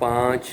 5،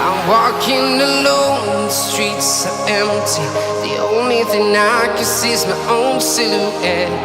I'm walking alone, the streets are empty. The only thing I can see is my own silhouette.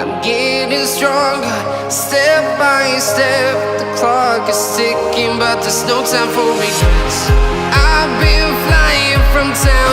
I'm getting stronger, step by step. The clock is ticking, but there's no time for regrets. I've been flying from town.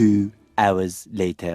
2 hours later.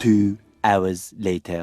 2 hours later.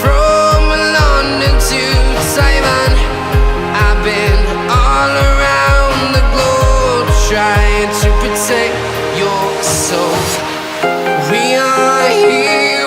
From London to Taiwan, I've been all around the globe trying to protect your soul. We are here.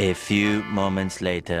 A few moments later.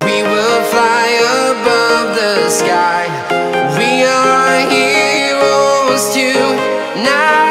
We will fly above the sky. We are heroes tonight.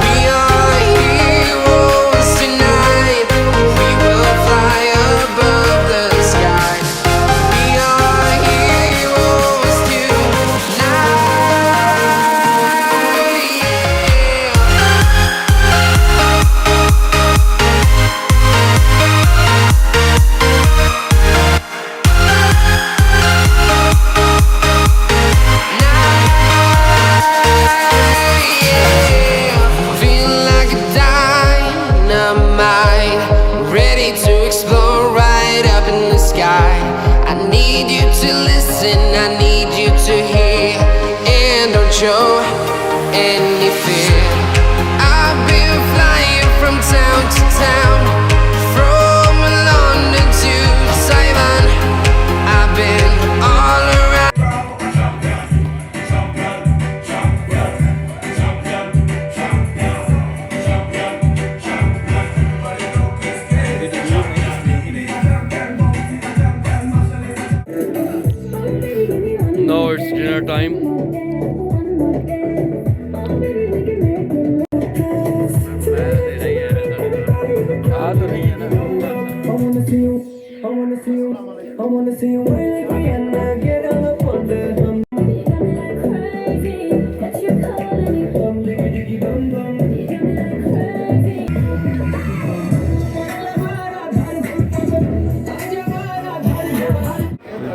We are heroes tonight. We will fly above the sky. We are heroes tonight. Feel like a dynamite, ready to explode right up in the sky. I need you to listen, I need you to hear, and don't show any fear. I've been flying from town to town, from London to Taiwan. I've been all around. Now it's dinner time.